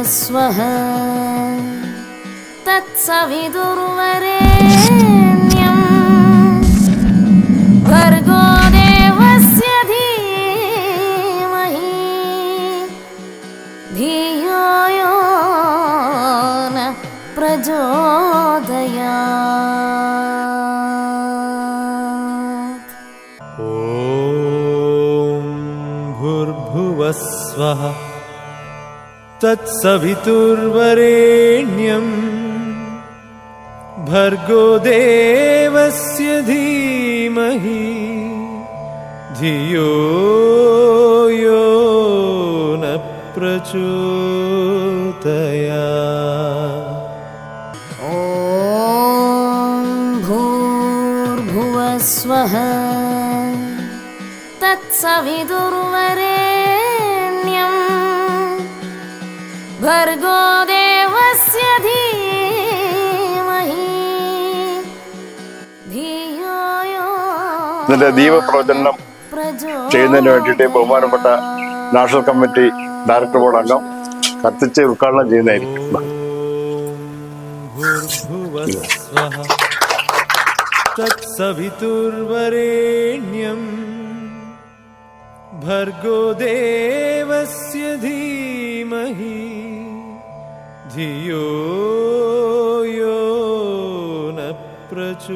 स्वः तत्सवितुर्वरेण्यं भर्गो देवस्य धीमहि धियो यो न प्रचोदयात्। ॐ भूर्भुवः स्वः तत्सवितुर्वरेण्यं भर्गो देवस्य धीमहि धियो यो न प्रचोदयात्। ॐ भूर्भुवः स्वः तत्सवितुर्वरेण्यं भर्गो देवस्य धीमहि धियो यो ഇതിന്റെ ദീപപ്രവചനം ചെയ്യുന്നതിന് വേണ്ടിയിട്ട് ബഹുമാനപ്പെട്ട നാഷണൽ കമ്മിറ്റി ഡയറക്ടർ ബോർഡ് അംഗം കത്തിച്ച് ഉദ്ഘാടനം ചെയ്യുന്നതായിരിക്കും. തത്സവിതുർവരേണ്യം ഭർഗോ ദേവസ്യ ധീമഹി ധിയോ യോ ന പ്രചോദയാത്।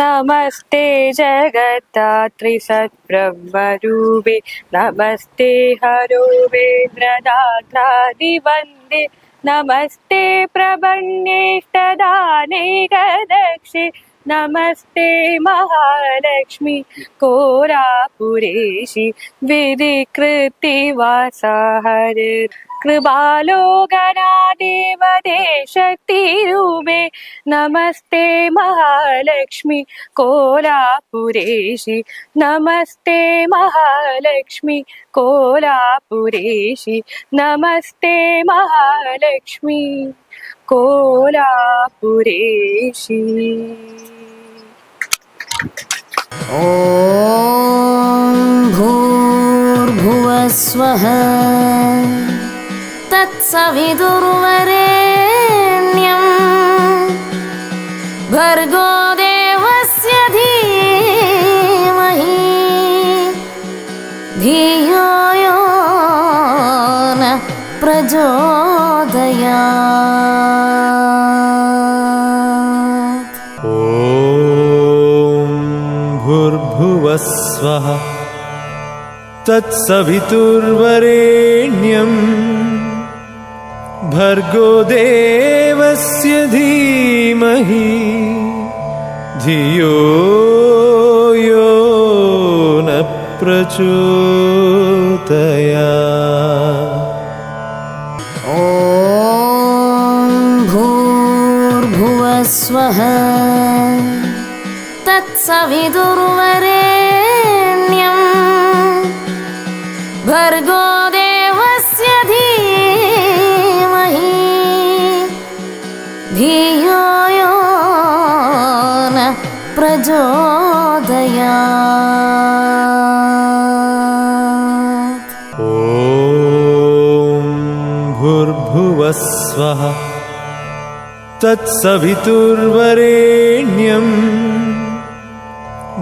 नमस्ते जगत्तात्रि सत्ब्रह्मरूपे नमस्ते हरोवेन्द्रदात्रादिवन्दे नमस्ते प्रबन्धेष्टदानेकदक्षे नमस्ते महालक्ष्मी कोरापुरेशि विधिकृतिवासा हरे कृपालो गणादेवते शक्तिरूपे नमस्ते महालक्ष्मी कोलापुरेशि नमस्ते महालक्ष्मी कोलापुरेशि नमस्ते महालक्ष्मी कोलापुरेशि। ॐ भूर्भुवः स्वः तत्सवितुर्वरेण्यं भर्गो देवस्य धीमहि धियो यो न प्रचोदयात्। ॐ भूर्भुवः स्वः तत्सवितुर्वरेण्यं भर्गो देवस्य धीमहि धियो यो न प्रचोदयात्। ॐ भूर्भुवः स्वः तत्सवितुर्वरेण्यं भर्गो देवस्य धीमहि धियो यो न प्रचोदयात्। ॐ भूर्भुवः स्वः तत्सवितुर्वरेण्यं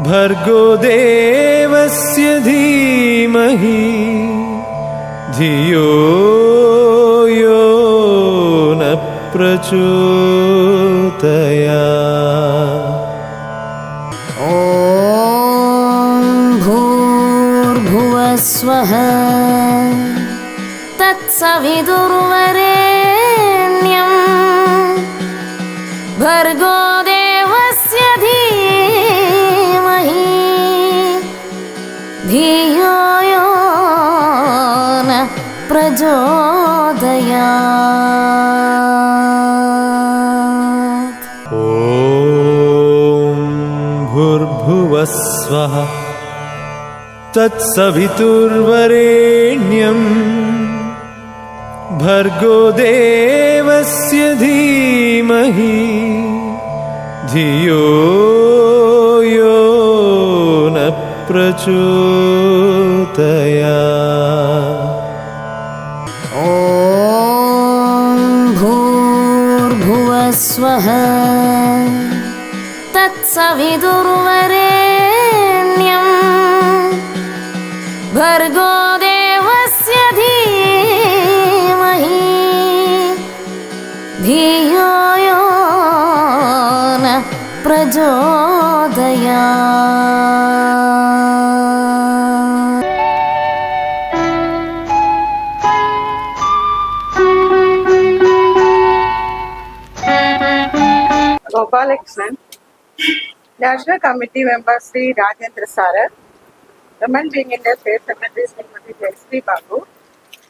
भर्गो देवस्य धीमहि धियो यो न प्रचोदयात्। ॐ भूर्भुवः स्वः तत्सवितुर्वरेण्यं भर्गो देवस्य धीमहि धियो यो न प्रचोदयात्। ॐ भूर्भुवः स्वः तत्सवितुर्वरेण्यं भर्गो देवस्य धीमहि धियो यो न प्रचोदयात्। ॐ भूर्भुवस्वः तत्सवितुर्वरेण्यं भर्गो देवस्य धीमहि धियो यो न प्रचोदयात्। Gopalakrishnan, National Committee Member Sri Rajendra Sara, Women Being India State Secretary Srimati Jayashree Babu,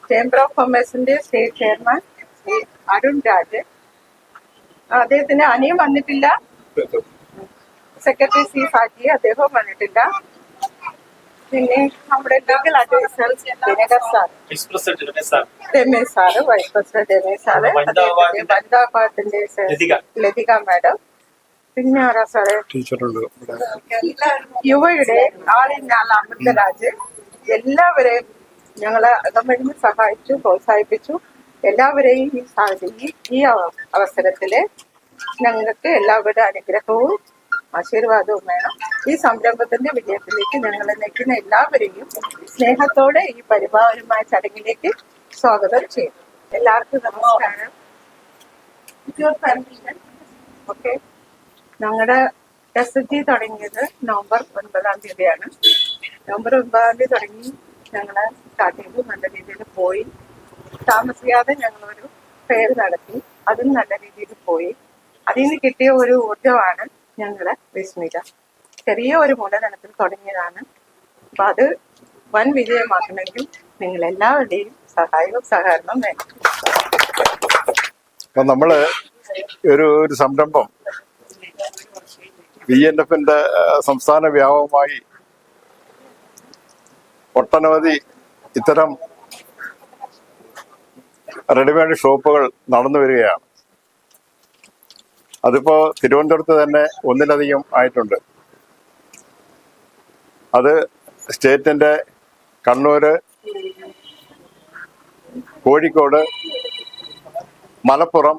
Chamber of Commerce India State Chairman Sri Arun Raj, അദ്ദേഹത്തിന് അനിയും വന്നിട്ടില്ല. സെക്രട്ടറി സി സാജി അദ്ദേഹവും വന്നിട്ടില്ല. പിന്നെ നമ്മുടെ legal advisor Dinakar sir, Ramesh sir, vice president Ramesh sir, വനിതാ വിഭാഗത്തിന്റെ Lathika madam, പിന്നെ ആരാ സാറേ, യുവയുടെ ആളിനാൾ അമൃതരാജ്, എല്ലാവരെയും ഞങ്ങളെ ഗവൺമെന്റിന് സഹായിച്ചു, പ്രോത്സാഹിപ്പിച്ചു. എല്ലാവരെയും ഈ അവസരത്തില് ഞങ്ങൾക്ക് എല്ലാവരുടെ അനുഗ്രഹവും ആശീർവാദവും വേണം. ഈ സംരംഭത്തിന്റെ വിജയത്തിലേക്ക് ഞങ്ങളെ നയിക്കുന്ന എല്ലാവരെയും സ്നേഹത്തോടെ ഈ പരിപാവനമായ ചടങ്ങിലേക്ക് സ്വാഗതം ചെയ്യുന്നു. എല്ലാവർക്കും നമസ്കാരം. ഓക്കെ, ഞങ്ങളുടെ SHG തുടങ്ങിയത് നവംബർ 9-ാം തീയതിയാണ്. നവംബർ 9-ാം തീയതി തുടങ്ങി ഞങ്ങള് സ്റ്റാർട്ട് ചെയ്തു. നല്ല രീതിയിൽ പോയി. താമസിയാതെ ഞങ്ങളൊരു ഫെയർ നടത്തി, അതും നല്ല രീതിയിൽ പോയി. അതിൽ നിന്ന് കിട്ടിയ ഒരു ഊർജമാണ് ഞങ്ങളെ വിസ്മിത. ചെറിയ ഒരു മൂലധനത്തിൽ തുടങ്ങിയതാണ്. അപ്പൊ അത് വൻ വിജയമാക്കണമെങ്കിൽ നിങ്ങൾ എല്ലാവരുടെയും സഹായവും സഹകരണവും വേണം. അപ്പൊ നമ്മള് ഒരു സംരംഭം BNFന്റെ സംസ്ഥാന വ്യാപകമായി ഒട്ടനവധി ഇത്തരം റെഡിമെയ്ഡ് ഷോപ്പുകൾ നടന്നു വരികയാണ്. അതിപ്പോ തിരുവനന്തപുരത്ത് തന്നെ ഒന്നിലധികം ആയിട്ടുണ്ട്. അത് സ്റ്റേറ്റിന്റെ കണ്ണൂര്, കോഴിക്കോട്, മലപ്പുറം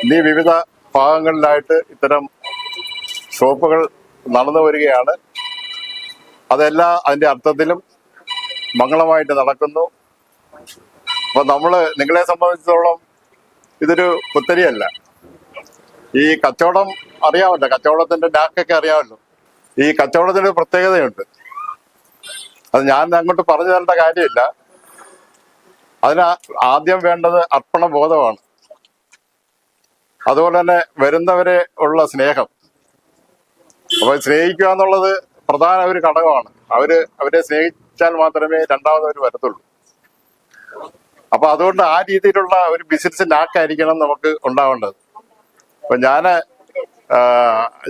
എന്നീ വിവിധ ഭാഗങ്ങളിലായിട്ട് ഇത്തരം ഷോപ്പുകൾ നടന്നു വരികയാണ്. അതെല്ലാം അതിന്റെ അർത്ഥത്തിലും മംഗളമായിട്ട് നടക്കുന്നു. അപ്പൊ നിങ്ങളെ സംബന്ധിച്ചിടത്തോളം ഇതൊരു പുത്തരിയല്ല. ഈ കച്ചവടം അറിയാമല്ലോ, കച്ചവടത്തിന്റെ ഡാക്കൊക്കെ അറിയാമല്ലോ. ഈ കച്ചവടത്തിന് ഒരു പ്രത്യേകതയുണ്ട്. അത് ഞാൻ അങ്ങോട്ട് പറഞ്ഞു തരേണ്ട കാര്യമില്ല. അതിന് ആദ്യം വേണ്ടത് അർപ്പണബോധമാണ്. അതുപോലെ തന്നെ വരുന്നവരെ ഉള്ള സ്നേഹം. അപ്പൊ സ്നേഹിക്കുക എന്നുള്ളത് പ്രധാന ഒരു ഘടകമാണ്. അവരെ സ്നേഹിച്ചാൽ മാത്രമേ രണ്ടാമതവർ വരത്തുള്ളൂ. അപ്പൊ അതുകൊണ്ട് ആ രീതിയിലുള്ള ഒരു ബിസിനസ് നാക്കായിരിക്കണം നമുക്ക് ഉണ്ടാവേണ്ടത്. അപ്പൊ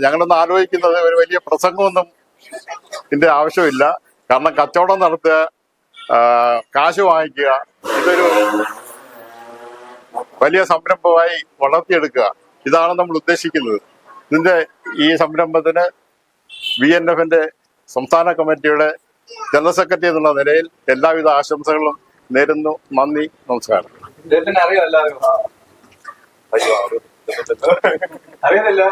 ഞങ്ങളൊന്ന് ആലോചിക്കുന്നത് ഒരു വലിയ പ്രസംഗമൊന്നും ഇതിന്റെ ആവശ്യമില്ല. കാരണം കച്ചവടം നടത്തുക, കാശ് വാങ്ങിക്കുക, ഇതൊരു വലിയ സംരംഭമായി വളർത്തിയെടുക്കുക, ഇതാണ് നമ്മൾ ഉദ്ദേശിക്കുന്നത്. ഈ സംരംഭത്തിന് BNFന്റെ സംസ്ഥാന കമ്മിറ്റിയുടെ ജനറൽ സെക്രട്ടറി എന്നുള്ള നിലയിൽ എല്ലാവിധ ആശംസകളും നേരുന്നു. നന്ദി, നമസ്കാരം. അറിയുന്നില്ല.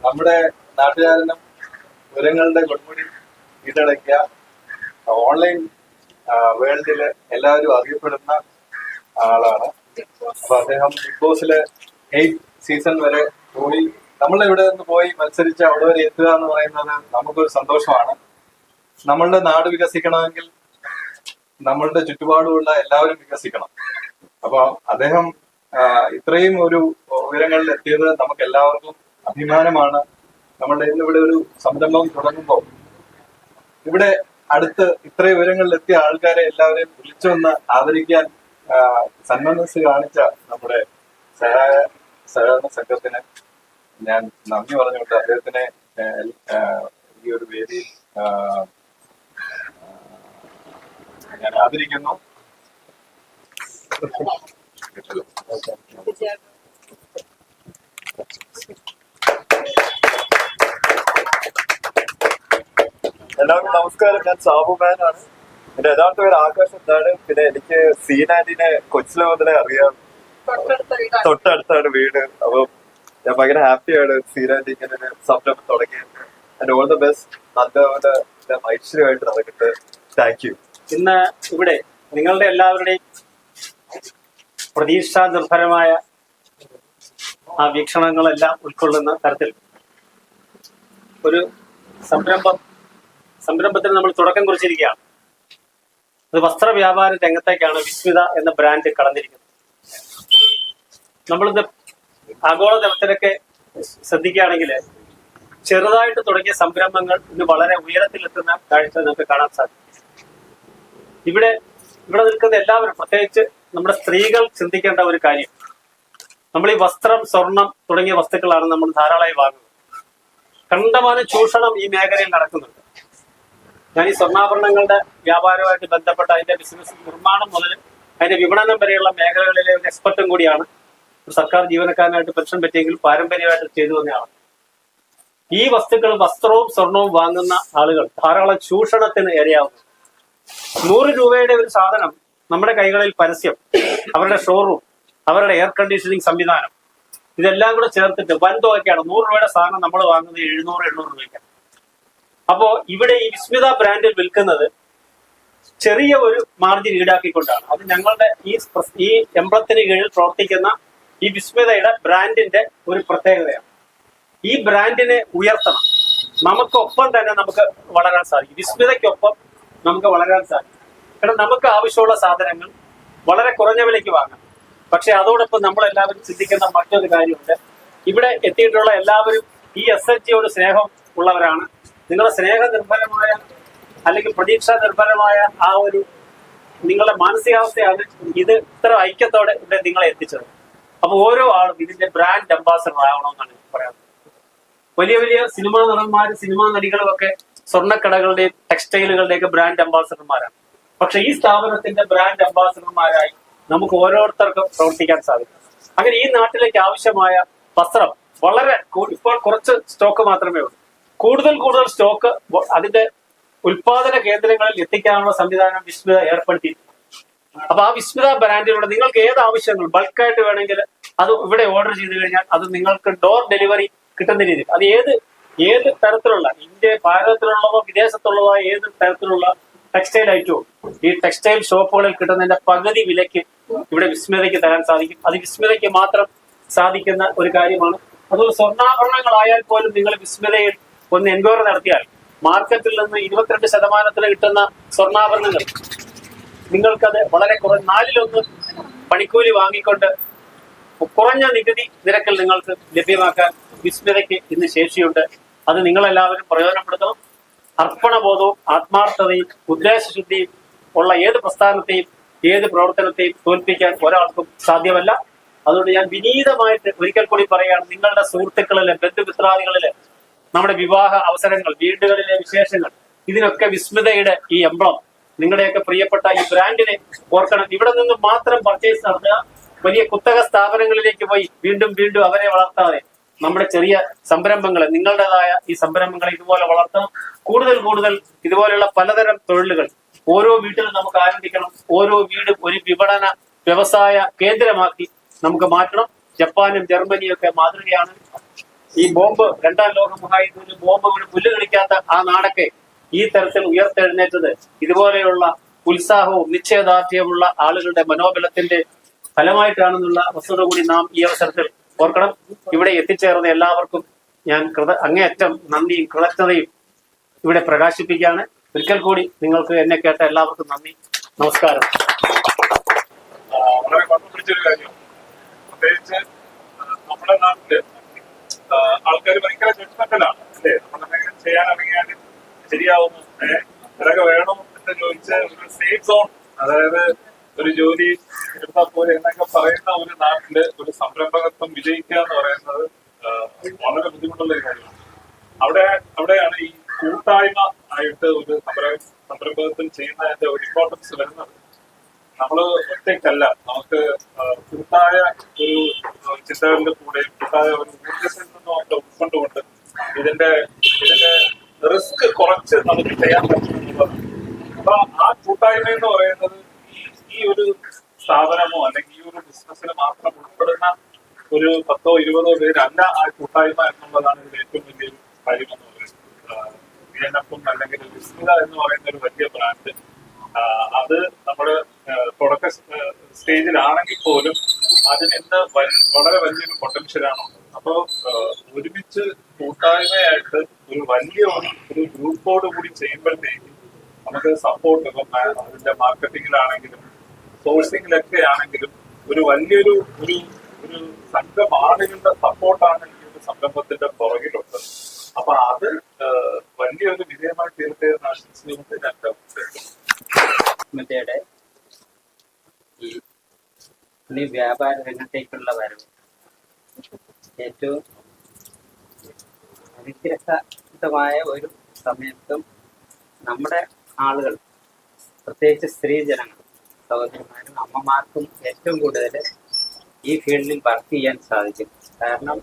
നമ്മുടെ നാട്ടുകാരനും വിവരങ്ങളുടെ കൊടുമുടി കീഴടക്കിയ ഓൺലൈൻ വേൾഡില് എല്ലാവരും അറിയപ്പെടുന്ന ആളാണ്. അപ്പൊ അദ്ദേഹം ബിഗ് ബോസില് 8th സീസൺ വരെ പോയി. നമ്മളിവിടെ നിന്ന് പോയി മത്സരിച്ച് അവിടെ വരെ എത്തുക എന്ന് പറയുന്നത് നമുക്കൊരു സന്തോഷമാണ്. നമ്മളുടെ നാട് വികസിക്കണമെങ്കിൽ നമ്മളുടെ ചുറ്റുപാടുമുള്ള എല്ലാവരും വികസിക്കണം. അപ്പൊ അദ്ദേഹം ഇത്രയും ഒരു ഉയരങ്ങളിൽ എത്തിയത് നമുക്ക് എല്ലാവർക്കും അഭിമാനമാണ്. നമ്മളുടെ ഇന്നിവിടെ ഒരു സംരംഭം തുടങ്ങുമ്പോൾ ഇവിടെ അടുത്ത് ഇത്രയും ഉയരങ്ങളിൽ എത്തിയ ആൾക്കാരെ എല്ലാവരെയും വിളിച്ചൊന്ന് ആദരിക്കാൻ സന്മനസ് കാണിച്ച നമ്മുടെ സഹകരണ സംഘത്തിന് ഞാൻ നന്ദി പറഞ്ഞുകൊണ്ട് അദ്ദേഹത്തിനെ ഈ ഒരു വേദി ഞാൻ ആദരിക്കുന്നു. എല്ലാവർക്കും നമസ്കാരം. ഞാൻ സാബു മാനാണ്. എന്റെ യഥാർത്ഥ പേര് ആകാശ് എന്താണ്. പിന്നെ എനിക്ക് സീനാന്റിനെ കൊച്ചിലെ മുതലേ അറിയാം. തൊട്ടടുത്താണ് വീട്. അപ്പൊ ഞാൻ ഭയങ്കര ഹാപ്പിയാണ് സീനാന്റി ഇങ്ങനെ ഒരു സംരംഭം തുടങ്ങിയത്. And all the best. നല്ലപോലെ ഐശ്വര്യമായിട്ട് നടക്കട്ടെ. Thank you. ഇന്ന് ഇവിടെ നിങ്ങളുടെ എല്ലാവരുടെയും പ്രതീക്ഷാ നിർഭരമായ ആ വീക്ഷണങ്ങളെല്ലാം ഉൾക്കൊള്ളുന്ന തരത്തിൽ ഒരു സംരംഭത്തിന് നമ്മൾ തുടക്കം കുറിച്ചിരിക്കുകയാണ്. അത് വസ്ത്ര വ്യാപാര രംഗത്തേക്കാണ് വിസ്മിത എന്ന ബ്രാൻഡ് കടന്നിരിക്കുന്നത്. നമ്മളിത് ആഗോള തലത്തിലൊക്കെ ശ്രദ്ധിക്കുകയാണെങ്കിൽ ചെറുതായിട്ട് തുടങ്ങിയ സംരംഭങ്ങൾ ഇന്ന് വളരെ ഉയരത്തിലെത്തുന്ന കാഴ്ച നമുക്ക് കാണാൻ സാധിക്കും. ഇവിടെ നിൽക്കുന്ന എല്ലാവരും, പ്രത്യേകിച്ച് നമ്മുടെ സ്ത്രീകൾ ചിന്തിക്കേണ്ട ഒരു കാര്യം, നമ്മൾ ഈ വസ്ത്രം, സ്വർണം തുടങ്ങിയ വസ്തുക്കളാണ് നമ്മൾ ധാരാളമായി വാങ്ങുന്നത്. കണ്ടമാനം ചൂഷണം ഈ മേഖലയിൽ നടക്കുന്നുണ്ട്. ഞാൻ ഈ സ്വർണ്ണാഭരണങ്ങളുടെ വ്യാപാരവുമായിട്ട് ബന്ധപ്പെട്ട അതിന്റെ ബിസിനസ് നിർമ്മാണം മുതൽ അതിന്റെ വിപണനം വരെയുള്ള മേഖലകളിലെ ഒരു എക്സ്പെർട്ടും കൂടിയാണ്. ഒരു സർക്കാർ ജീവനക്കാരനായിട്ട് പെൻഷൻ പറ്റിയെങ്കിൽ പാരമ്പര്യമായിട്ട് ചെയ്തു തന്നെയാണ്. ഈ വസ്തുക്കൾ, വസ്ത്രവും സ്വർണവും വാങ്ങുന്ന ആളുകൾ ധാരാളം ചൂഷണത്തിന് ഇരയാവുന്നു. 100 രൂപയുടെ ഒരു സാധനം നമ്മുടെ കൈകളിൽ പരസ്യം, അവരുടെ ഷോറൂം, അവരുടെ എയർ കണ്ടീഷനിങ് സംവിധാനം, ഇതെല്ലാം കൂടെ ചേർത്തിട്ട് വൻതുകയ്ക്കാണ്. 100 രൂപയുടെ സാധനം നമ്മൾ വാങ്ങുന്നത് 700-800 രൂപയ്ക്കാണ്. അപ്പോ ഇവിടെ ഈ വിസ്മിത ബ്രാൻഡിൽ വിൽക്കുന്നത് ചെറിയ ഒരു മാർജിൻ ഈടാക്കിക്കൊണ്ടാണ്. അത് ഞങ്ങളുടെ ഈ എംബ്ലത്തിന് കീഴിൽ പ്രവർത്തിക്കുന്ന ഈ വിസ്മിതയുടെ ബ്രാൻഡിന്റെ ഒരു പ്രത്യേകതയാണ്. ഈ ബ്രാൻഡിനെ ഉയർത്തണം. നമുക്കൊപ്പം തന്നെ നമുക്ക് വളരാൻ സാധിക്കും. വിസ്മിതയ്ക്കൊപ്പം നമുക്ക് വളരാൻ സാധിക്കും. കാരണം നമുക്ക് ആവശ്യമുള്ള സാധനങ്ങൾ വളരെ കുറഞ്ഞ വിലയ്ക്ക് വാങ്ങാം. പക്ഷെ അതോടൊപ്പം നമ്മളെല്ലാവരും ചിന്തിക്കുന്ന മറ്റൊരു കാര്യമുണ്ട്. ഇവിടെ എത്തിയിട്ടുള്ള എല്ലാവരും ഈ SHGയോട് സ്നേഹം ഉള്ളവരാണ്. നിങ്ങളുടെ സ്നേഹനിർഭരമായ അല്ലെങ്കിൽ പ്രതീക്ഷാ നിർഭരമായ ആ ഒരു നിങ്ങളുടെ മാനസികാവസ്ഥയാണ് ഇത് ഇത്ര ഐക്യത്തോടെ ഇവിടെ നിങ്ങളെ എത്തിച്ചത്. അപ്പൊ ഓരോ ആളും ഇതിന്റെ ബ്രാൻഡ് അംബാസഡർ ആവണമെന്നാണ് എനിക്ക് പറയാനുള്ളത്. വലിയ വലിയ സിനിമാ നടന്മാരും സിനിമാ നടികളും ഒക്കെ സ്വർണ്ണക്കടകളുടെയും ടെക്സ്റ്റൈലുകളുടെയൊക്കെ ബ്രാൻഡ് അംബാസഡർമാരാണ്. പക്ഷെ ഈ സ്ഥാപനത്തിന്റെ ബ്രാൻഡ് അംബാസഡർമാരായി നമുക്ക് ഓരോരുത്തർക്കും പ്രവർത്തിക്കാൻ സാധിക്കും. അങ്ങനെ ഈ നാട്ടിലേക്ക് ആവശ്യമായ വസ്ത്രം വളരെ ഇപ്പോൾ കുറച്ച് സ്റ്റോക്ക് മാത്രമേ ഉള്ളൂ. കൂടുതൽ സ്റ്റോക്ക് അതിന്റെ ഉൽപാദന കേന്ദ്രങ്ങളിൽ എത്തിക്കാനുള്ള സംവിധാനം വിസ്മിത ഏർപ്പെടുത്തി. അപ്പൊ ആ വിസ്മിത ബ്രാൻഡിലൂടെ നിങ്ങൾക്ക് ഏത് ആവശ്യങ്ങൾ ബൾക്കായിട്ട് വേണമെങ്കിൽ അത് ഇവിടെ ഓർഡർ ചെയ്ത് കഴിഞ്ഞാൽ അത് നിങ്ങൾക്ക് ഡോർ ഡെലിവറി കിട്ടുന്ന രീതിയിൽ, അത് ഏത് തരത്തിലുള്ള ഭാരതത്തിലുള്ളതോ വിദേശത്തുള്ളതോ ഏത് തരത്തിലുള്ള ടെക്സ്റ്റൈൽ ഐറ്റവും ഈ ടെക്സ്റ്റൈൽ ഷോപ്പുകളിൽ കിട്ടുന്നതിന്റെ പകുതി വിലയ്ക്ക് ഇവിടെ വിസ്മിതയ്ക്ക് തരാൻ സാധിക്കും. അത് വിസ്മിതയ്ക്ക് മാത്രം സാധിക്കുന്ന ഒരു കാര്യമാണ്. അതുപോലെ സ്വർണ്ണാഭരണങ്ങളായാൽ പോലും നിങ്ങൾ വിസ്മിതയിൽ ഒന്ന് എൻക്വയറി നടത്തിയാൽ മാർക്കറ്റിൽ നിന്ന് 22% കിട്ടുന്ന സ്വർണ്ണാഭരണങ്ങൾ നിങ്ങൾക്കത് വളരെ കുറഞ്ഞ 4-1 പണിക്കൂലി വാങ്ങിക്കൊണ്ട് കുറഞ്ഞ നികുതി നിരക്കിൽ നിങ്ങൾക്ക് ലഭ്യമാക്കാൻ വിസ്മിതയ്ക്ക് ഇന്ന് ശേഷിയുണ്ട്. അത് നിങ്ങളെല്ലാവരും പ്രയോജനപ്പെടുത്തണം. അർപ്പണബോധവും ആത്മാർത്ഥതയും ഉദ്ദേശശുദ്ധിയും ഉള്ള ഏത് പ്രസ്ഥാനത്തെയും ഏത് പ്രവർത്തനത്തെയും തോൽപ്പിക്കാൻ ഒരാൾക്കും സാധ്യമല്ല. അതുകൊണ്ട് ഞാൻ വിനീതമായിട്ട് ഒരിക്കൽ കൂടി പറയുകയാണ്, നിങ്ങളുടെ സുഹൃത്തുക്കളിലെ ബന്ധുമിത്രാദികളിലെ നമ്മുടെ വിവാഹ അവസരങ്ങൾ, വീടുകളിലെ വിശേഷങ്ങൾ, ഇതിനൊക്കെ വിസ്മിതയുടെ ഈ എംബ്ലം, നിങ്ങളുടെയൊക്കെ പ്രിയപ്പെട്ട ഈ ബ്രാൻഡിനെ ഓർക്കണം. ഇവിടെ നിന്ന് മാത്രം പർച്ചേസ് നടത്തുക, വലിയ കുത്തക സ്ഥാപനങ്ങളിലേക്ക് പോയി വീണ്ടും അവരെ വളർത്താതെ നമ്മുടെ ചെറിയ സംരംഭങ്ങളെ, നിങ്ങളുടേതായ ഈ സംരംഭങ്ങളെ ഇതുപോലെ വളർത്തണം. കൂടുതൽ ഇതുപോലെയുള്ള പലതരം തൊഴിലുകൾ ഓരോ വീട്ടിലും നമുക്ക് ആരംഭിക്കണം. ഓരോ വീടും ഒരു വിപണന വ്യവസായ കേന്ദ്രമാക്കി നമുക്ക് മാറ്റണം. ജപ്പാനും ജർമ്മനിയും ഒക്കെ മാതൃകയാണ്. ഈ ബോംബ്, 2ാം ലോക മഹായുദ്ധത്തിൽ ബോംബ് പുല്ല് കളിക്കാത്ത ആ നാടൊക്കെ ഈ തരത്തിൽ ഉയർത്തെഴുന്നേറ്റത് ഇതുപോലെയുള്ള ഉത്സാഹവും നിശ്ചയദാർഢ്യമുള്ള ആളുകളുടെ മനോബലത്തിന്റെ ഫലമായിട്ടാണെന്നുള്ള വസ്തുത കൂടി നാം ഈ അവസരത്തിൽ ഓർക്കണം. ഇവിടെ എത്തിച്ചേർന്ന എല്ലാവർക്കും ഞാൻ അങ്ങേയറ്റം നന്ദിയും കൃതജ്ഞതയും ഇവിടെ പ്രകാശിപ്പിക്കുകയാണ്. ഒരിക്കൽ കൂടി നിങ്ങൾക്ക് എന്നെ കേട്ട എല്ലാവർക്കും നന്ദി, നമസ്കാരം. വളരെ കുഴപ്പം പിടിച്ചൊരു കാര്യം, പ്രത്യേകിച്ച് നമ്മുടെ നാട്ടില് ആൾക്കാർ ഭയങ്കര ജഡ്ജ്മെന്റലാണ് അല്ലേ. നമ്മളെന്തെങ്കിലും ചെയ്യാനിറങ്ങിയാൽ ശരിയാവുന്നു, ഇതൊക്കെ വേണം എന്ന് ചോദിച്ച് ഒരു സേഫ് സോൺ, അതായത് ഒരു ജോലി എടുത്താൽ പോലെ എന്നൊക്കെ പറയുന്ന ഒരു നാട്ടില് ഒരു സംരംഭകത്വം വിജയിക്കുക എന്ന് പറയുന്നത് വളരെ ബുദ്ധിമുട്ടുള്ള ഒരു കാര്യമാണ്. അവിടെയാണ് ഈ കൂട്ടായ്മ ആയിട്ട് ഒരു സംരംഭത്തിൽ ചെയ്യുന്നതിന്റെ ഒരു ഇമ്പോർട്ടൻസ് വരുന്നത് നമ്മള് ഒറ്റയ്ക്കല്ല, നമുക്ക് കൂട്ടായ ഒരു ചിന്തകളുടെ കൂടെ കൂട്ടായ ഒരു ഊർജ്ജത്തിൽ നിന്നും ഒക്കെ ഉൾക്കൊണ്ടുകൊണ്ട് ഇതിന്റെ റിസ്ക് കുറച്ച് നമുക്ക് ചെയ്യാൻ പറ്റുന്നുള്ളതാണ്. അപ്പൊ ആ കൂട്ടായ്മ എന്ന് പറയുന്നത് ഈ ഒരു സ്ഥാപനമോ അല്ലെങ്കിൽ ഈ ഒരു ബിസിനസ്സിന് മാത്രം ഉൾപ്പെടുന്ന ഒരു 10 or 20 പേരല്ല ആ കൂട്ടായ്മ എന്നുള്ളതാണ് ഇതിൽ ഏറ്റവും വലിയൊരു കാര്യമെന്ന് പറയുന്നത്. വിയനപ്പും അല്ലെങ്കിൽ വിസ്മിത എന്ന് പറയുന്ന ഒരു വലിയ ബ്രാൻഡ്, അത് നമ്മുടെ തുടക്ക സ്റ്റേജിലാണെങ്കിൽ പോലും അതിന് ഇന്ന് വളരെ വലിയൊരു പൊട്ടൻഷ്യലാണ്. അപ്പോ ഒരുമിച്ച് കൂട്ടായ്മയായിട്ട് ഒരു വലിയ ഒരു ഗ്രൂപ്പോട് കൂടി ചെയ്യുമ്പോഴത്തേക്ക് നമുക്ക് സപ്പോർട്ട്, ഇപ്പം അതിന്റെ മാർക്കറ്റിംഗിലാണെങ്കിലും സോഴ്സിംഗിലൊക്കെ ആണെങ്കിലും ഒരു വലിയൊരു ഒരു സംഘം ആളുകളുടെ സപ്പോർട്ടാണ് ഈ ഒരു സംരംഭത്തിന്റെ പുറകിലുള്ളത്. അപ്പൊ അത് വലിയൊരു വിജയമായി തീർത്തേ എന്ന് ആശംസിച്ചുകൊണ്ട് ഞാൻ സ്മിതയുടെ ഈ വ്യാപാര രംഗത്തേക്കുള്ള വരവ് ഏറ്റവും അനുഗ്രഹമായ ഒരു സമയത്തും നമ്മുടെ ആളുകൾ, പ്രത്യേകിച്ച് സ്ത്രീ ജനങ്ങൾ, സഹോദരിമാരും അമ്മമാർക്കും ഏറ്റവും കൂടുതൽ ഈ ഫീൽഡിൽ വർക്ക് ചെയ്യാൻ സാധിക്കും. കാരണം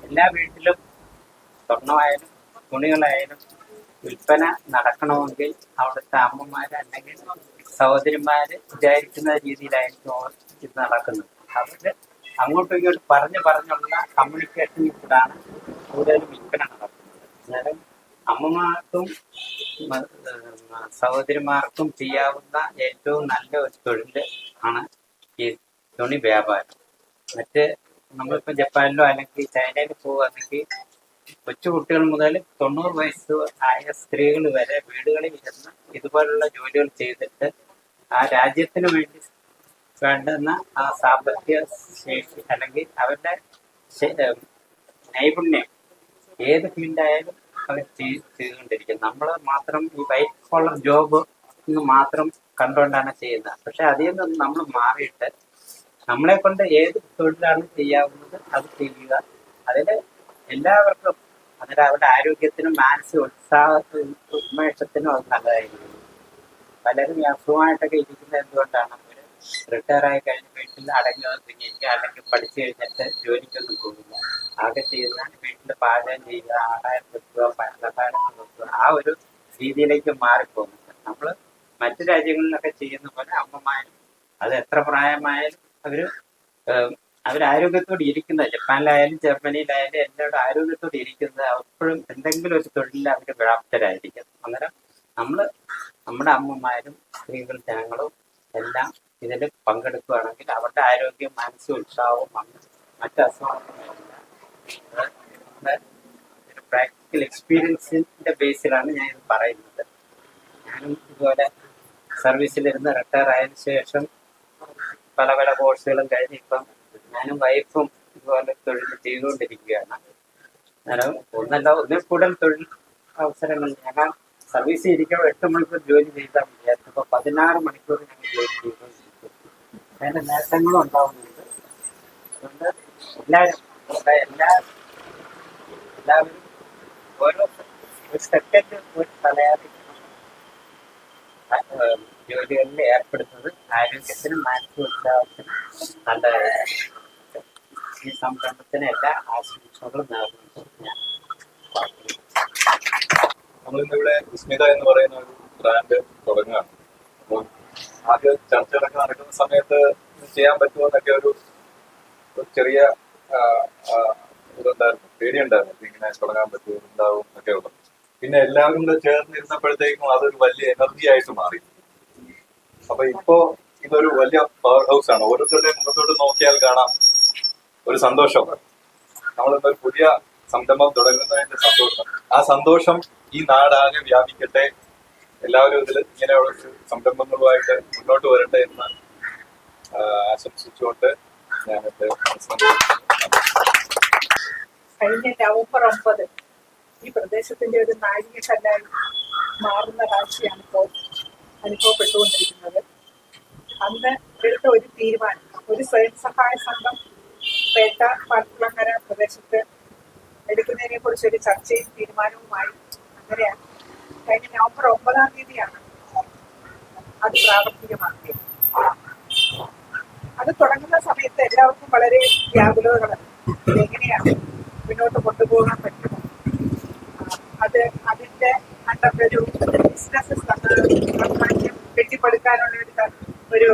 എല്ലാ വീട്ടിലും സ്വർണമായാലും തുണികളായാലും വിൽപ്പന നടക്കണമെങ്കിൽ അവിടുത്തെ അമ്മമാർ അല്ലെങ്കിൽ സഹോദരിമാര് വിചാരിക്കുന്ന രീതിയിലായിരിക്കും ഇത് നടക്കുന്നത്. അവര് അങ്ങോട്ടും ഇങ്ങോട്ടും പറഞ്ഞുള്ള കമ്മ്യൂണിക്കേഷനിൽ കൂടാണ് കൂടുതലും വിൽപ്പന നടക്കുന്നത്. അന്നേരം അമ്മമാർക്കും സഹോദരിമാർക്കും ചെയ്യാവുന്ന ഏറ്റവും നല്ല ഒരു തൊഴിൽ ആണ് ഈ തുണി വ്യാപാരം. മറ്റ് നമ്മളിപ്പോൾ ജപ്പാനിലോ അല്ലെങ്കിൽ ചൈനയിലോ പോകുകയാണെങ്കിൽ കൊച്ചുകുട്ടികൾ മുതൽ 90 വയസ്സ് ആയ സ്ത്രീകൾ വരെ വീടുകളിൽ ഇരുന്ന് ഇതുപോലുള്ള ജോലികൾ ചെയ്തിട്ട് ആ രാജ്യത്തിന് വേണ്ടി വേണ്ടുന്ന ആ സാമ്പത്തിക ശേഷി അല്ലെങ്കിൽ അവരുടെ നൈപുണ്യം ഏത് ഫീൽഡായാലും അവർ ചെയ്തുകൊണ്ടിരിക്കുന്നത്. നമ്മൾ മാത്രം ഈ വൈറ്റ് കോളർ ജോബ് മാത്രം കണ്ടുകൊണ്ടാണ് ചെയ്യുന്നത്. പക്ഷെ അതിൽ നിന്ന് നമ്മൾ മാറിയിട്ട് നമ്മളെ കൊണ്ട് ഏത് തൊഴിലാണ് ചെയ്യാവുന്നത് അത് ചെയ്യുക. അതിൽ എല്ലാവർക്കും അതിൽ അവരുടെ ആരോഗ്യത്തിനും മാനസിക ഉന്മേഷത്തിനും അത് നല്ലതായിരിക്കും. പലരും ഈ അസുഖമായിട്ടൊക്കെ ഇരിക്കുന്നത് എന്തുകൊണ്ടാണ്? ഒരു റിട്ടയർ ആയി കഴിഞ്ഞ് വീട്ടിൽ അടങ്ങി ഒതുങ്ങിയിരിക്കുക, അല്ലെങ്കിൽ പഠിച്ചു കഴിഞ്ഞിട്ട് ജോലിക്കൊന്നും പോകില്ല. ആകെ ചെയ്യുന്ന വീട്ടിൽ പാചകം ചെയ്യുക, ആഹാരം വെക്കുക, പലഹാരം വെക്കുക, ആ ഒരു രീതിയിലേക്ക് മാറിപ്പോകുന്നുണ്ട്. നമ്മൾ മറ്റു രാജ്യങ്ങളിലൊക്കെ ചെയ്യുന്ന പോലെ അമ്മമാരും അത് എത്ര പ്രായമായാലും അവരാരോഗ്യത്തോടെ ഇരിക്കുന്നത്, ജപ്പാനിലായാലും ജർമ്മനിയിലായാലും എല്ലാവരും ആരോഗ്യത്തോടെ ഇരിക്കുന്നത് അപ്പോഴും എന്തെങ്കിലും ഒരു തൊഴിലിൽ അവർ വ്യാപ്തരായിരിക്കും. അന്നേരം നമ്മുടെ അമ്മമാരും സ്ത്രീകൾ ജനങ്ങളും എല്ലാം ഇതിൽ പങ്കെടുക്കുകയാണെങ്കിൽ അവരുടെ ആരോഗ്യം, മാനസിക ഉത്സാഹവും മറ്റു അസുഖങ്ങളൊന്നുമില്ല. ഒരു പ്രാക്ടിക്കൽ എക്സ്പീരിയൻസിന്റെ ബേസിലാണ് ഞാൻ ഇത് പറയുന്നത്. ഞാനും ഇതുപോലെ സർവീസിലിരുന്ന് റിട്ടയർ ആയതിനു ശേഷം പല കോഴ്സുകളും കഴിഞ്ഞ് ഇപ്പം ഞാനും വൈഫും ഇതുപോലെ തൊഴിൽ ചെയ്തുകൊണ്ടിരിക്കുകയാണ്. അന്നേരം ഒന്നിൽ കൂടുതൽ തൊഴിൽ അവസരങ്ങൾ ഞങ്ങൾ സർവീസിൽ ഇരിക്കുമ്പോൾ 8 മണിക്കൂർ ജോലി ചെയ്താൽ വിചാരിച്ചു. ഇപ്പോൾ 16 മണിക്കൂർ ഞങ്ങൾ ജോലി ചെയ്തുകൊണ്ടിരിക്കും. അതിന്റെ നേട്ടങ്ങളും ഉണ്ടാവുന്നുണ്ട്. അതുകൊണ്ട് എല്ലാവരും ഓരോ ഒരു സെക്കൻഡ് ഒരു തലയാറി ജോലികളിൽ ഏർപ്പെടുന്നത് ആരോഗ്യത്തിനും മാനസിക ഉത്സാഹത്തിനും നല്ലതായിരിക്കും. ഈ സംരംഭത്തിന് എല്ലാ ആശംസകളും നേർന്നുകൊണ്ട് ഞാൻ നമ്മളിന്നിവിടെ വിസ്മിത എന്ന് പറയുന്ന ഒരു ബ്രാൻഡ് തുടങ്ങുകയാണ്. അപ്പോൾ ആദ്യം ചർച്ചകളൊക്കെ നടക്കുന്ന സമയത്ത് ചെയ്യാൻ പറ്റുമോ എന്നൊക്കെ ഒരു ചെറിയ ഇതുണ്ടായിരുന്നു, പേടിയുണ്ടായിരുന്നു. ഇങ്ങനെ തുടങ്ങാൻ പറ്റുമോ, ഉണ്ടാവും എന്നൊക്കെ ഉള്ളത്. പിന്നെ എല്ലാവരും കൂടെ ചേർന്നിരുന്നപ്പോഴത്തേക്കും അതൊരു വലിയ എനർജി ആയിട്ട് മാറി. അപ്പൊ ഇപ്പോ ഇതൊരു വലിയ പവർ ഹൗസ് ആണ്. ഓരോരുത്തരുടെയും മുഖത്തോട്ട് നോക്കിയാൽ കാണാം ഒരു സന്തോഷം. നമ്മളിന്നൊരു പുതിയ സംരംഭം തുടങ്ങുന്നതിന്റെ സന്തോഷം, ആ സന്തോഷം ഈ നാടാകെ വ്യാപിക്കട്ടെ. എല്ലാവരും ഇതിൽ ഇങ്ങനെയുള്ള സംരംഭങ്ങളുമായിട്ട് മുന്നോട്ട് വരട്ടെ എന്ന് ആശംസിച്ചുകൊണ്ട് ഞാൻ കഴിഞ്ഞ നവംബർ 9 ഈ പ്രദേശത്തിന്റെ ഒരു നാഴികക്കല്ലായി മാറുന്ന കാഴ്ചയാണ് ഇപ്പോൾ അനുഭവപ്പെട്ടുകൊണ്ടിരിക്കുന്നത്. അന്ന് എടുത്ത ഒരു തീരുമാനം, ഒരു സ്വയം സഹായ സംഘം പേട്ട പാൽക്കുളങ്ങര പ്രദേശത്ത് എടുക്കുന്നതിനെ കുറിച്ച് ഒരു ചർച്ചയും തീരുമാനവുമായി അങ്ങനെയാണ്. കഴിഞ്ഞ നവംബർ 9 അത് പ്രാവർത്തികമാക്കിയത്. അത് തുടങ്ങുന്ന സമയത്ത് എല്ലാവർക്കും വളരെ വ്യാകുലതകളാണ്. ഇതെങ്ങനെയാണ് മുന്നോട്ട് കൊണ്ടുപോകാൻ പറ്റുമോ, അത് അതിന്റെ ഒരു ബിസിനസ് കെട്ടിപ്പടുക്കാനുള്ള ഒരു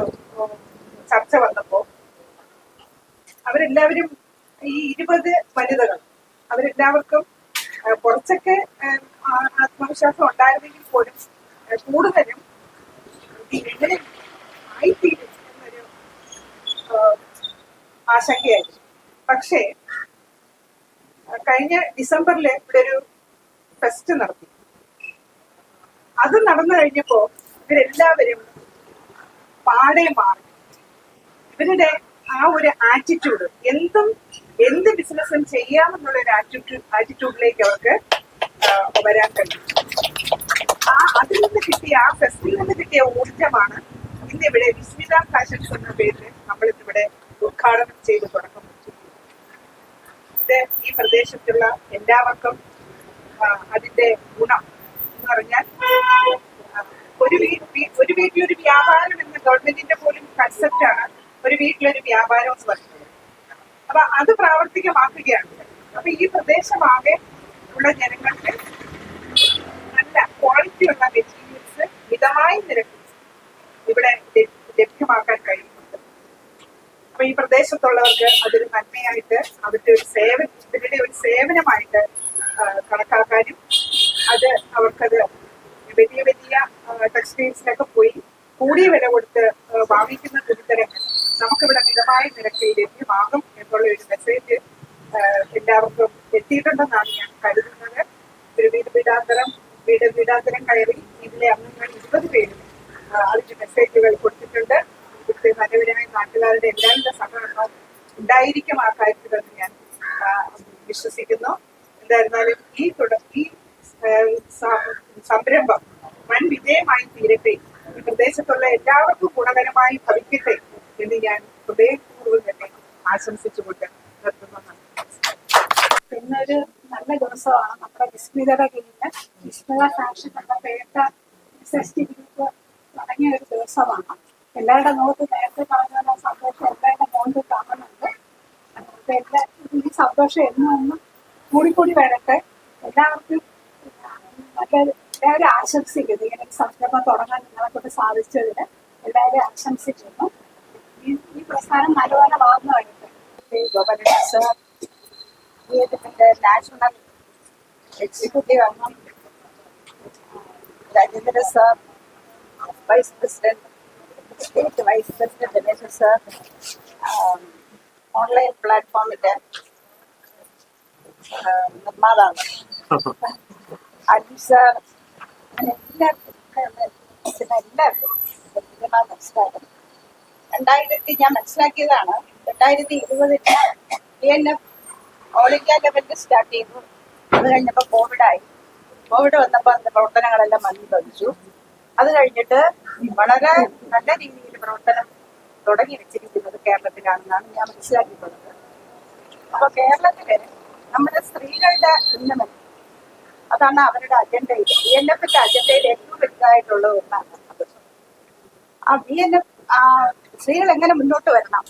ചർച്ച വന്നപ്പോ അവരെല്ലാവരും ഈ 20 വനിതകൾ അവരെല്ലാവർക്കും കുറച്ചൊക്കെ ആത്മവിശ്വാസം ഉണ്ടായിരുന്നെങ്കിൽ പോലും കൂടുതലും എങ്ങനെ ആയിത്തീരും എന്നൊരു ആശങ്കയായിരുന്നു. പക്ഷേ കഴിഞ്ഞ ഡിസംബറിൽ ഇവിടെ ഒരു ഫെസ്റ്റ് നടത്തി. അത് നടന്നു കഴിഞ്ഞപ്പോ ഇവരെല്ലാവരും പാടെ മാറി. ഇവരുടെ ആ ഒരു ആറ്റിറ്റ്യൂഡ്, എന്ത് ബിസിനസ്സും ചെയ്യാമെന്നുള്ള ഒരു ആറ്റിറ്റ്യൂഡിലേക്ക് അവർക്ക് വരാൻ കഴിയും. അതിൽ നിന്ന് കിട്ടിയ ആ ഫെസ്റ്റിൽ നിന്ന് കിട്ടിയ ഊർജമാണ് ഇന്നിവിടെ വിസ്മിത ഫാഷൻസ് എന്ന പേരിൽ നമ്മളിന്നിവിടെ ഉദ്ഘാടനം ചെയ്ത് തുടക്കം വെച്ചു. ഇത് ഈ പ്രദേശത്തുള്ള എല്ലാവർക്കും അതിന്റെ ഗുണം എന്ന് പറഞ്ഞാൽ ഒരു വീട്ടിലൊരു വ്യാപാരം എന്ന ഗവൺമെന്റിന്റെ പോലും കൺസെപ്റ്റാണ് ഒരു വീട്ടിലൊരു വ്യാപാരം എന്ന് പറയുന്നത്. അപ്പൊ അത് പ്രാവർത്തികമാക്കുകയാണ്. അപ്പൊ ഈ പ്രദേശമാകെ ഉള്ള ജനങ്ങൾക്ക് നല്ല ക്വാളിറ്റിയുള്ള മെറ്റീരിയൽസ് മിതമായ നിരക്കിൽ ഇവിടെ ലഭ്യമാക്കാൻ കഴിയുന്നുണ്ട്. അപ്പൊ ഈ പ്രദേശത്തുള്ളവർക്ക് അതൊരു നന്മയായിട്ട് അവരുടെ ഒരു സേവനമായിട്ട് കണക്കാക്കാനും അത് അവർക്കത് വലിയ ടെക്സ്റ്റൈൽസിലൊക്കെ പോയി കൂടിയ വില കൊടുത്ത് വാങ്ങിക്കുന്ന തുണിത്തരങ്ങൾ നമുക്കിവിടെ മിതമായ നിരക്കിൽ ലഭ്യമാകും എന്നുള്ള ഒരു മെസ്സേജ് എല്ലാവർക്കും എത്തിയിട്ടുണ്ടെന്നാണ് ഞാൻ കരുതുന്നത്. ഒരു വീടാന്തരം കയറി ഇതിലെ അംഗങ്ങൾ 20 പേരും അതിന്റെ മെസ്സേജുകൾ കൊടുത്തിട്ടുണ്ട്. ഇവിടുത്തെ നല്ലവരായ നാട്ടുകാരുടെ എല്ലാവിധ സഹകരണവും ഉണ്ടായിരിക്കും ആ കാര്യത്തിലെന്ന് ഞാൻ വിശ്വസിക്കുന്നു. എന്തായിരുന്നാലും ഈ സംരംഭം വൻ വിജയമായി തീരട്ടെ, ഈ പ്രദേശത്തുള്ള എല്ലാവർക്കും ഗുണകരമായി ഭവിക്കട്ടെ എന്ന് ഞാൻ ഹൃദയപൂർവ്വം തന്നെ ആശംസിച്ചുകൊണ്ട് നിർത്തുന്നു. ഇന്നൊരു നല്ല ദിവസമാണ്. നമ്മുടെ വിസ്മിതയുടെ കീഴില് വിസ്മിത ഫാഷൻ എന്ന പേട്ട ഗ്രൂപ്പ് തുടങ്ങിയ ഒരു ദിവസമാണ്. എല്ലാവരുടെ മുഖത്ത് നേരത്തെ പറഞ്ഞ സന്തോഷം എല്ലാവരുടെ മുഖത്ത് കാണുന്നുണ്ട്. ഈ സന്തോഷം എന്നും കൂടിക്കൂടി വരട്ടെ. എല്ലാവർക്കും എല്ലാവരും ആശംസിക്കുന്നു. ഇങ്ങനെ സംരംഭം തുടങ്ങാൻ നിങ്ങളെ കൊണ്ട് സാധിച്ചതിന് എല്ലാവരും ആശംസിക്കുന്നു. ഈ പ്രസ്ഥാനം നല്ലപോലെ വളർന്നു വരട്ടെ. ഗവർണർ സർ, നാഷണൽ എക്സിക്യൂട്ടീവ് അംഗം Rajendra sir, vice president state vice president Dineshan sir, online പ്ലാറ്റ്ഫോമിന്റെ നിർമ്മാതാവ് അജി സർ, എല്ലാവർക്കും നമസ്കാരം. ഞാൻ മനസ്സിലാക്കിയതാണ് 2020 DNF ഓൾ ഇന്ത്യ ലെവലിൽ സ്റ്റാർട്ട് ചെയ്തു. അത് കഴിഞ്ഞപ്പോൾ കോവിഡ് വന്നപ്പോൾ അതിന്റെ പ്രവർത്തനങ്ങളെല്ലാം മന്ദീഭവിച്ചു. അത് കഴിഞ്ഞിട്ട് വളരെ നല്ല രീതിയിൽ പ്രവർത്തനം തുടങ്ങി വെച്ചിരിക്കുന്നത് കേരളത്തിലാണെന്നാണ് ഞാൻ മനസ്സിലാക്കിയിട്ടുള്ളത്. അപ്പൊ കേരളത്തില് നമ്മുടെ സ്ത്രീകളുടെ ഉന്നമനം അതാണ് അവരുടെ അജണ്ടയിൽ, DNFന്റെ അജണ്ടയിൽ ഏറ്റവും വലുതായിട്ടുള്ള ഒന്നാണ് അത്. ആ DNF സ്ത്രീകൾ എങ്ങനെ മുന്നോട്ട് വരണം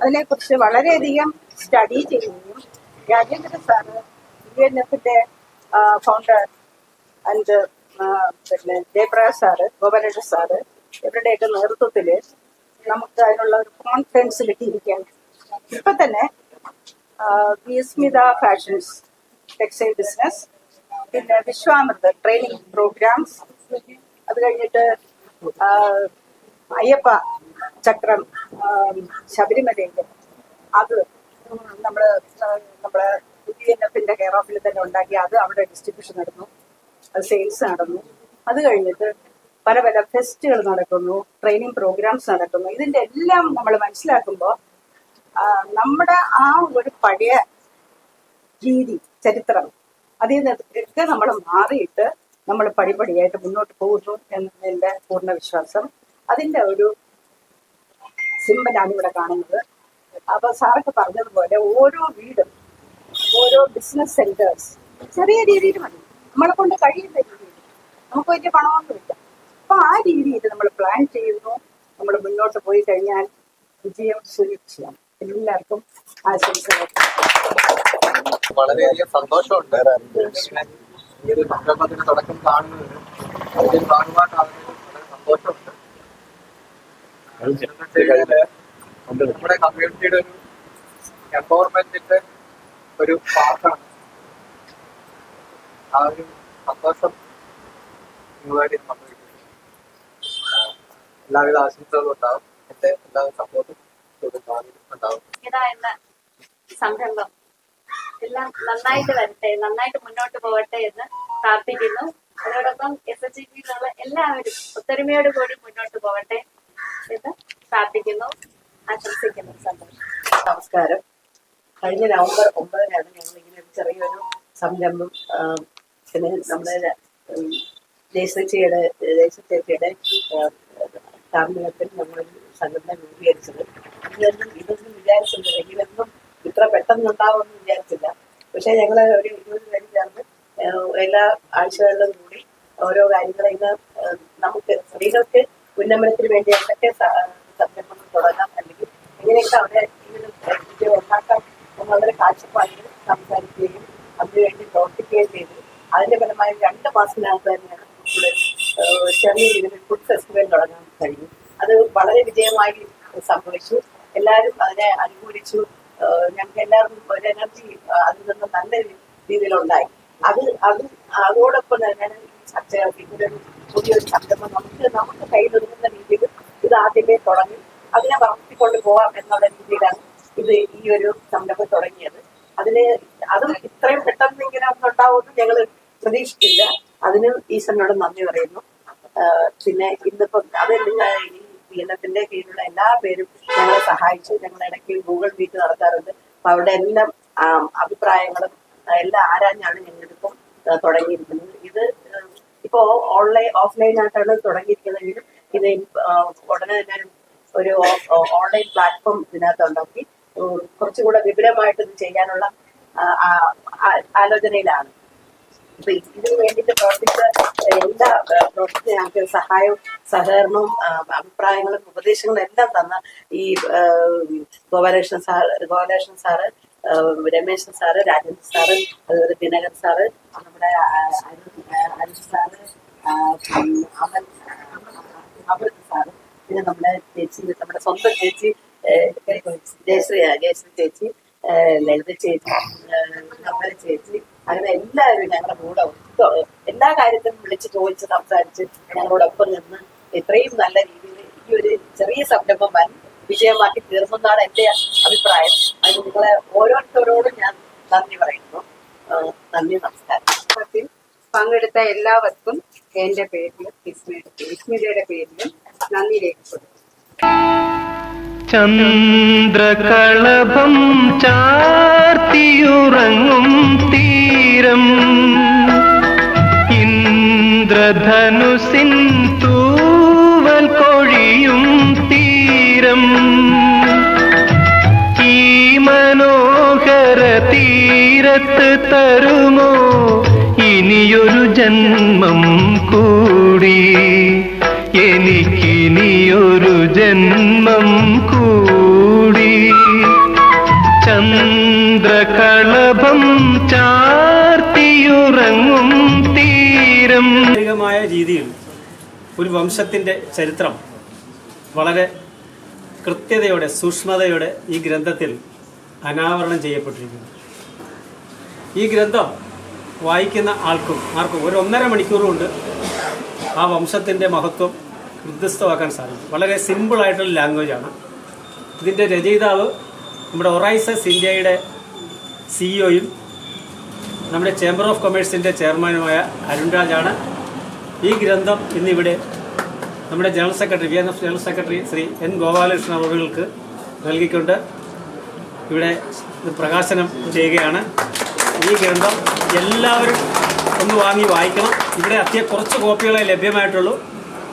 അതിനെക്കുറിച്ച് വളരെയധികം സ്റ്റഡി ചെയ്യുകയും രാജേന്ദ്ര സാറ് DNFന്റെ ഫൗണ്ടർ ആൻഡ് പിന്നെ ജയപ്രകാശ് സാറ്, ഗോപാലകൃഷ്ണൻ സാറ് ഇവരുടെയൊക്കെ നേതൃത്വത്തില് നമുക്ക് അതിനുള്ള ഒരു കോൺഫറൻസിലേക്ക് ഇരിക്കാൻ ഇപ്പൊ തന്നെ വിസ്മിത ഫാഷൻസ് ടെക്സ്റ്റൈൽ ബിസിനസ്, പിന്നെ വിശ്വാമൃത ട്രെയിനിങ് പ്രോഗ്രാംസ്, അത് കഴിഞ്ഞിട്ട് അയ്യപ്പ ചക്രം ശബരിമലയില് അത് നമ്മളെ DNFന്റെ കെയർ ഓഫിൽ തന്നെ ഉണ്ടാക്കി അത് അവിടെ ഡിസ്ട്രിബ്യൂഷൻ നടന്നു, അത് സെയിൽസ് നടന്നു. അത് കഴിഞ്ഞിട്ട് പല ഫെസ്റ്റുകൾ നടക്കുന്നു, ട്രെയിനിങ് പ്രോഗ്രാംസ് നടക്കുന്നു. ഇതിന്റെ എല്ലാം നമ്മൾ മനസ്സിലാക്കുമ്പോൾ നമ്മുടെ ആ ഒരു പഴയ രീതി ചരിത്രം അതിൽ നിന്നൊക്കെ നമ്മൾ മാറിയിട്ട് നമ്മൾ പടിപടിയായിട്ട് മുന്നോട്ട് പോകുന്നു എന്നതിന്റെ പൂർണ്ണ വിശ്വാസം. അതിന്റെ ഒരു സിമ്പലാണ് ഇവിടെ കാണുന്നത്. അപ്പൊ സാറൊക്കെ പറഞ്ഞതുപോലെ ഓരോ വീടും ഓരോ ബിസിനസ് സെന്റേഴ്സ് ചെറിയ രീതിയിൽ മതി, നമ്മളെ കൊണ്ട് കഴിയുന്ന രീതിയിൽ. നമുക്ക് വലിയ പണമൊന്നുമില്ല. അപ്പൊ ആ രീതിയിൽ നമ്മൾ പ്ലാൻ ചെയ്യുന്നു. നമ്മൾ മുന്നോട്ട് പോയി കഴിഞ്ഞാൽ വിജയം സുനിശ്ചയം. എല്ലാവർക്കും ആശംസകൾ. വളരെയധികം സന്തോഷമുണ്ട് ഈ ഒരു സംരംഭത്തിന് തുടക്കം കാണുന്നതിന് അതിൽ ഭാഗമായിട്ടാകുന്നതിന് വളരെ സന്തോഷമുണ്ട്. നമ്മുടെ കമ്മ്യൂണിറ്റിയുടെ ഒരു എംപവർമെന്റിന്റെ ഒരു പാർട്ടാണ്. ആ ഒരു സന്തോഷം നിങ്ങളുമായിട്ട് സംഭവിക്കുന്നു. എല്ലാവിധ ആശംസകളും ഉണ്ടാവും. എന്റെ എല്ലാവിധ സപ്പോർട്ടും ഉണ്ടാവും. എന്ന സംരംഭം എല്ലാം നന്നായിട്ട് വരട്ടെ, നന്നായിട്ട് മുന്നോട്ട് പോകട്ടെ എന്ന് പ്രാർത്ഥിക്കുന്നു. അതോടൊപ്പം SHGയിലുള്ള എല്ലാവരും ഒത്തൊരുമയോട് കൂടി മുന്നോട്ട് പോകട്ടെ എന്ന് പ്രാർത്ഥിക്കുന്നു, ആശംസിക്കുന്നു. സന്തോഷം. നമസ്കാരം. കഴിഞ്ഞ നവംബർ 9-നാണ് ഞങ്ങൾ ഇങ്ങനെ ഒരു ചെറിയൊരു സംരംഭം പിന്നെ നമ്മുടെ ദേശച്ചേച്ചിയുടെ കാർമ്മികത്തിൽ നമ്മളൊരു സംഘടന രൂപീകരിച്ചത്. ഇതൊന്നും വിചാരിച്ചില്ല, എങ്കിലൊന്നും ഇത്ര പെട്ടെന്നുണ്ടാവുമെന്ന് വിചാരിച്ചില്ല. പക്ഷെ ഞങ്ങൾ ഒരു 20 പേര് ചേർന്ന് എല്ലാ ആഴ്ചകളിലും കൂടി ഓരോ കാര്യങ്ങൾ ഇന്ന് നമുക്ക് സ്ത്രീകൾക്ക് ഉന്നമനത്തിന് വേണ്ടി എന്തൊക്കെ സംരംഭങ്ങൾ തുടങ്ങാം, അല്ലെങ്കിൽ എങ്ങനെയൊക്കെ അവരെ വിജയം ഉണ്ടാക്കാം എന്നുള്ളൊരു കാഴ്ചപ്പാടിൽ സംസാരിക്കുകയും അതിനുവേണ്ടി പ്രവർത്തിക്കുകയും ചെയ്തു. അതിന്റെ ഫലമായി 2 മാസത്തിനകത്ത് തന്നെയാണ് ചെറിയ രീതിയിൽ ഫുഡ് ഫെസ്റ്റിവൽ തുടങ്ങാൻ കഴിഞ്ഞു. അത് വളരെ വിജയമായി സംഭവിച്ചു. എല്ലാവരും അതിനെ അനുകൂലിച്ചു. ഞങ്ങൾക്ക് എല്ലാവർക്കും ഒരു എനർജി അതിൽ നിന്ന് നല്ല രീതിയിലുണ്ടായി. അതോടൊപ്പം തന്നെ ചർച്ചകൾക്ക് ഇങ്ങനൊരു പുതിയൊരു സംരംഭം നമുക്ക് കൈ നിർത്തുന്ന രീതിയിൽ ഇത് ആദ്യമേ തുടങ്ങി അതിനെ വളർത്തിക്കൊണ്ട് പോവാം എന്നുള്ള രീതിയിലാണ് ഈ ഒരു സംരംഭം തുടങ്ങിയത്. അതും ഇത്രയും പെട്ടെന്ന് ഇങ്ങനെ ഒന്നുണ്ടാവുമെന്ന് ഞങ്ങൾ പ്രതീക്ഷിച്ചില്ല. അതിനും ഈശ്വരനോട് നന്ദി പറയുന്നു. പിന്നെ ഇന്നിപ്പം അതെല്ലാം ഈ PNFന്റെ കീഴിലുള്ള എല്ലാ പേരും ഞങ്ങളെ സഹായിച്ചു. ഞങ്ങൾ ഇടയ്ക്ക് ഗൂഗിൾ മീറ്റ് നടത്താറുണ്ട്. അപ്പൊ അവരുടെ എല്ലാം അഭിപ്രായങ്ങളും എല്ലാം ആരാഞ്ഞാണ് ഞങ്ങളിപ്പം തുടങ്ങിയിരിക്കുന്നത്. ഇത് ഇപ്പോ ഓഫ്ലൈൻ ആയിട്ടാണ് തുടങ്ങിയിരിക്കുന്നതെങ്കിലും ഇത് ഉടനെ തന്നെ ഒരു ഓൺലൈൻ പ്ലാറ്റ്ഫോം ഇതിനകത്ത് ഉണ്ടാക്കി കുറച്ചുകൂടെ വിപുലമായിട്ട് ഇത് ചെയ്യാനുള്ള ആലോചനയിലാണ്. അപ്പൊ ഇതിനു വേണ്ടിയിട്ട് പ്രവർത്തിച്ച എല്ലാ പ്രവർത്തന ഞങ്ങൾക്ക് സഹായവും സഹകരണവും അഭിപ്രായങ്ങളും ഉപദേശങ്ങളും എല്ലാം തന്ന ഈ Gopalakrishnan sir, Rameshan sir, Rajendra sir, അതുപോലെ ദിനകർ സാറ്, നമ്മുടെ അരുൺ സാറ്, അമൃത് സാറ്, പിന്നെ നമ്മുടെ ചേച്ചി, നമ്മുടെ സ്വന്തം ചേച്ചി ജയശ്രീ ചേച്ചി, ലളിത ചേച്ചി, കമല ചേച്ചി, അങ്ങനെ എല്ലാവരും ഞങ്ങളുടെ കൂടെ എല്ലാ കാര്യത്തിനും വിളിച്ച് ചോദിച്ച് സംസാരിച്ച് ഞങ്ങളോടൊപ്പം നിന്ന് ഇത്രയും നല്ല രീതിയിൽ ഈ ഒരു ചെറിയ സംരംഭം വൻ വിജയമാക്കി തീർന്നെന്നാണ് എന്റെ അഭിപ്രായം. അതിന് നിങ്ങളെ ഓരോരുത്തരോടും ഞാൻ നന്ദി പറയുന്നു. നന്ദി, നമസ്കാരം. പങ്കെടുത്ത എല്ലാവർക്കും എന്റെ പേരിലും വിസ്മിതയുടെ പേരിലും നന്ദി രേഖപ്പെടുത്തുന്നു. ചന്ദ്രകളഭം ചാർത്തിയുറങ്ങും തീരം, ഇന്ദ്രധനുസിൻ തൂവൽ കൊഴിയും തീരം, ഈ മനോഹര തീരത്ത് തരുമോ ഇനിയൊരു ജന്മം കൂടി, എനിക്കിനിയൊരു ജന്മം കൂടി. ചന്ദ്രകളഭം ചാർത്തിയുറങ്ങും തീരം. മായ രീതിയിൽ ഒരു വംശത്തിൻ്റെ ചരിത്രം വളരെ കൃത്യതയോടെ സൂക്ഷ്മതയോടെ ഈ ഗ്രന്ഥത്തിൽ അനാവരണം ചെയ്യപ്പെട്ടിരിക്കുന്നു. ഈ ഗ്രന്ഥം വായിക്കുന്ന ആർക്കും ഒരു 1.5 മണിക്കൂർ കൊണ്ട് ആ വംശത്തിൻ്റെ മഹത്വം ഹൃദയസ്ഥമാക്കാൻ സാധിക്കും. വളരെ സിമ്പിളായിട്ടുള്ള ലാംഗ്വേജാണ്. ഇതിൻ്റെ രചയിതാവ് നമ്മുടെ ഒറൈസസ് ഇന്ത്യയുടെ സിഇഒയും നമ്മുടെ ചേംബർ ഓഫ് കൊമേഴ്സിൻ്റെ ചെയർമാനുമായ അരുൺരാജാണ്. ഈ ഗ്രന്ഥം ഇന്നിവിടെ നമ്മുടെ general secretary VNF general secretary Shri N Gopalakrishnan അവർക്ക് നൽകിക്കൊണ്ട് ഇവിടെ പ്രകാശനം ചെയ്യുകയാണ്. ഈ ഗ്രന്ഥം എല്ലാവരും ഒന്ന് വാങ്ങി വായിക്കണം. ഇവിടെ കുറച്ച് കോപ്പികളെ ലഭ്യമായിട്ടുള്ളൂ.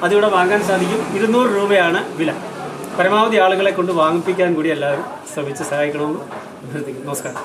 അതിവിടെ വാങ്ങാൻ സാധിക്കും. 200 രൂപയാണ് വില. പരമാവധി ആളുകളെ കൊണ്ട് വാങ്ങിപ്പിക്കാൻ കൂടി എല്ലാവരും ശ്രമിച്ച് സഹായിക്കണമെന്ന് അഭ്യർത്ഥിക്കുന്നു. നമസ്കാരം.